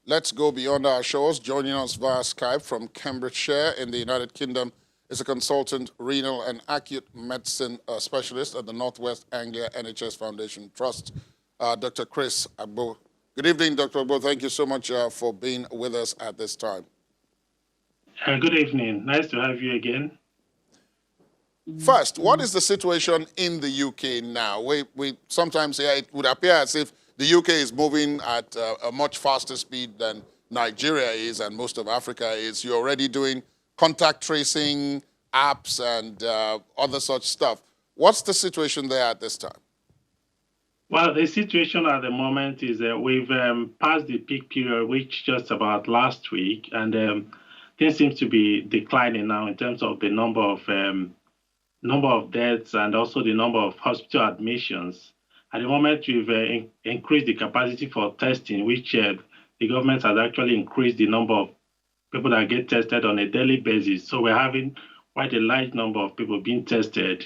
Let's go beyond our shores. Joining us via Skype from Cambridgeshire in the United Kingdom is a consultant renal and acute medicine specialist at the Northwest Anglia NHS Foundation Trust, Dr. Chris Agbo. Good evening, Dr. Agbo. Thank you so much for being with us at this time. Good evening. Nice to have you again. First, what is the situation in the UK now? We sometimes hear it would appear as if the UK is moving at a much faster speed than Nigeria is and most of Africa is. You're already doing contact tracing, apps, and other such stuff. What's the situation there at this time? Well, the situation at the moment is that we've passed the peak period, which just about last week, and things seems to be declining now in terms of the number of deaths and also the number of hospital admissions. At the moment, we've increased the capacity for testing, which the government has actually increased the number of people that get tested on a daily basis. So we're having quite a large number of people being tested.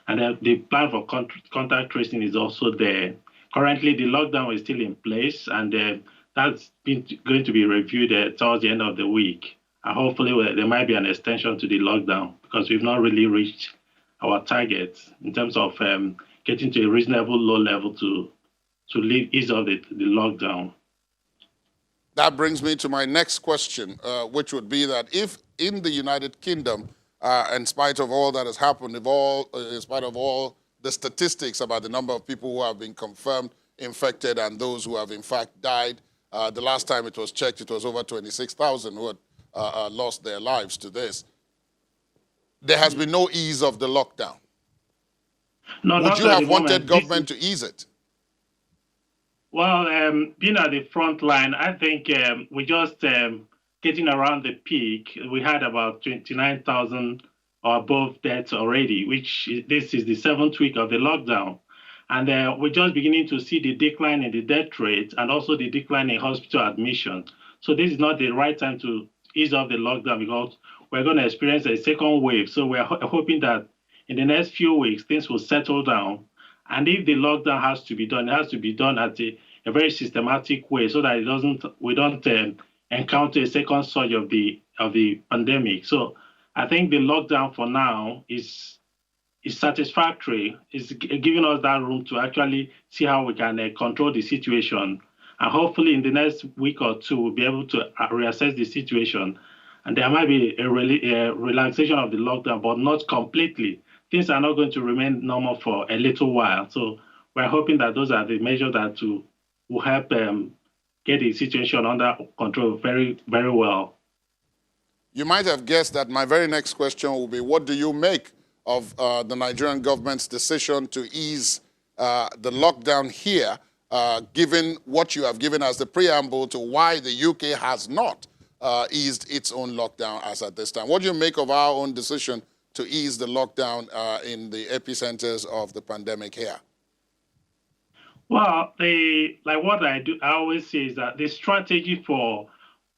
And the plan for contact tracing is also there. Currently, the lockdown is still in place, and that's going to be reviewed towards the end of the week. And hopefully, there might be an extension to the lockdown because we've not really reached our targets in terms of getting to a reasonable low level to ease off the lockdown. That brings me to my next question, which would be that if in the United Kingdom, in spite of all that has happened, in spite of all the statistics about the number of people who have been confirmed infected and those who have in fact died, the last time it was checked, it was over 26,000 who had lost their lives to this. There has been no ease of the lockdown. No, Would not you at have the wanted moment. government to ease it? Well, being at the front line, I think we just getting around the peak. We had about 29,000 or above deaths already, this is the 7th week of the lockdown. And we're just beginning to see the decline in the death rate and also the decline in hospital admission. So this is not the right time to ease off the lockdown because we're going to experience a second wave. So we're hoping that in the next few weeks, things will settle down. And if the lockdown has to be done, it has to be done at a very systematic way so that we don't encounter a second surge of the pandemic. So I think the lockdown for now is satisfactory. It's giving us that room to actually see how we can control the situation. And hopefully in the next week or two, we'll be able to reassess the situation. And there might be a relaxation of the lockdown, but not completely. Things are not going to remain normal for a little while. So we're hoping that those are the measures that will help get the situation under control very, very well. You might have guessed that my very next question will be, what do you make of the Nigerian government's decision to ease the lockdown here, given what you have given as the preamble to why the UK has not eased its own lockdown as at this time? What do you make of our own decision to ease the lockdown in the epicenters of the pandemic here? Well, what I always say is that the strategy for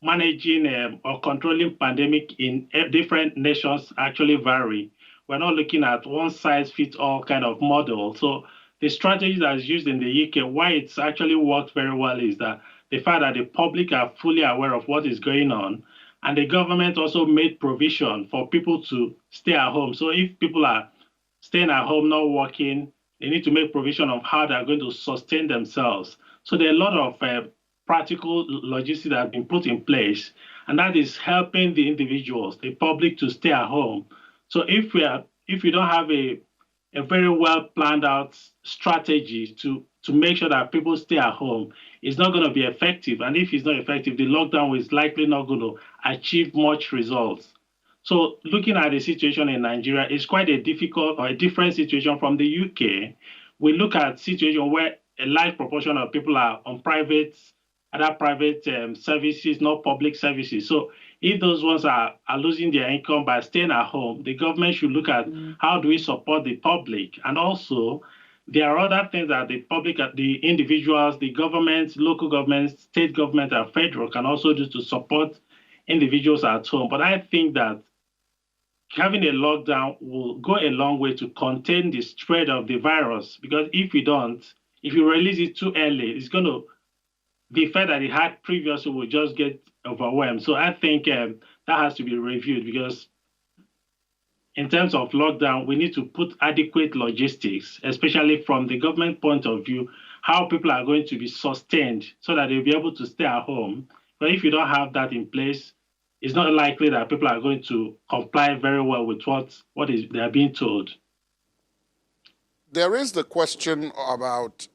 managing or controlling pandemic in different nations actually vary. We're not looking at one size fits all kind of model. So the strategy that's used in the UK, why it's actually worked very well is that the fact that the public are fully aware of what is going on, and the government also made provision for people to stay at home. So if people are staying at home, not working, they need to make provision of how they're going to sustain themselves. So there are a lot of practical logistics that have been put in place, and that is helping the individuals, the public, to stay at home. So if we don't have a very well planned out strategy to make sure that people stay at home, it's not going to be effective. And if it's not effective, the lockdown is likely not going to achieve much results. So looking at the situation in Nigeria, it's quite a difficult or a different situation from the UK. We look at a situation where a large proportion of people are on other private services, not public services. So if those ones are losing their income by staying at home, the government should look at how do we support the public. And also, there are other things that the public, the individuals, the governments, local governments, state government, and federal can also do to support individuals at home. But I think that having a lockdown will go a long way to contain the spread of the virus, because if you don't, if you release it too early, it's going to the effect that it had previously will just get overwhelmed. So I think that has to be reviewed, because in terms of lockdown, we need to put adequate logistics, especially from the government point of view, how people are going to be sustained so that they'll be able to stay at home. But if you don't have that in place, it's not likely that people are going to comply very well with what they are being told. There is the question about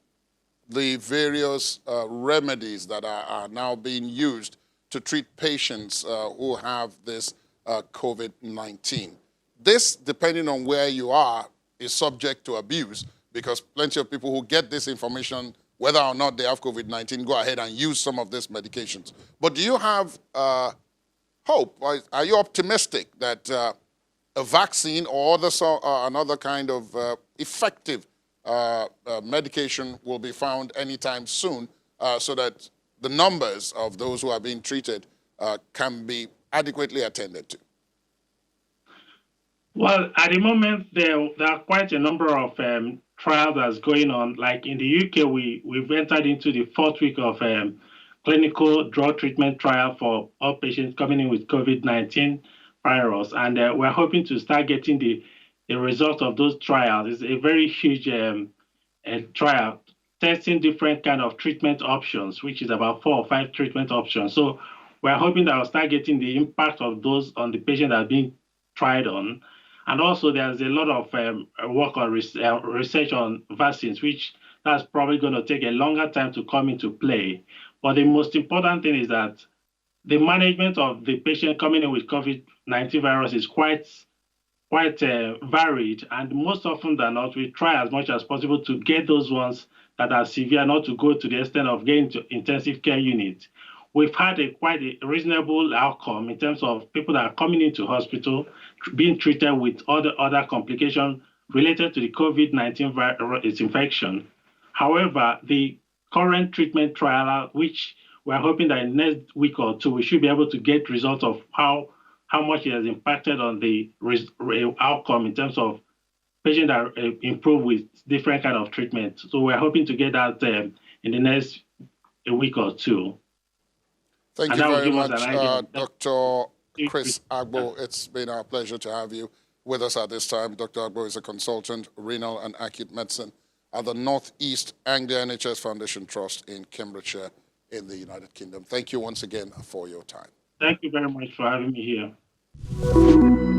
the various remedies that are now being used to treat patients who have this COVID-19. This, depending on where you are, is subject to abuse, because plenty of people who get this information, whether or not they have COVID-19, go ahead and use some of these medications. But do you have hope? Are you optimistic that a vaccine or another kind of effective medication will be found anytime soon, so that the numbers of those who are being treated can be adequately attended to? Well, at the moment, there are quite a number of trials that's going on. Like in the UK, we've entered into the 4th week of clinical drug treatment trial for all patients coming in with COVID-19 virus. And we're hoping to start getting the result of those trials. It's a very huge trial testing different kind of treatment options, which is about 4 or 5 treatment options. So we're hoping that we'll start getting the impact of those on the patient that are being tried on. And also there's a lot of work on research on vaccines, which that's probably going to take a longer time to come into play. But the most important thing is that the management of the patient coming in with COVID-19 virus is quite varied. And most often than not, we try as much as possible to get those ones that are severe, not to go to the extent of getting to intensive care units. We've had quite a reasonable outcome in terms of people that are coming into hospital being treated with other complications related to the COVID-19 virus infection. However, the current treatment trial, which we're hoping that in the next week or two, we should be able to get results of how much it has impacted on the outcome in terms of patients that improve with different kind of treatment. So we're hoping to get that in the next week or two. Thank you very much, Dr. Chris Agbo. It's been our pleasure to have you with us at this time. Dr. Agbo is a consultant, renal and acute medicine at the Northeast Anglia NHS Foundation Trust in Cambridgeshire in the United Kingdom. Thank you once again for your time. Thank you very much for having me here.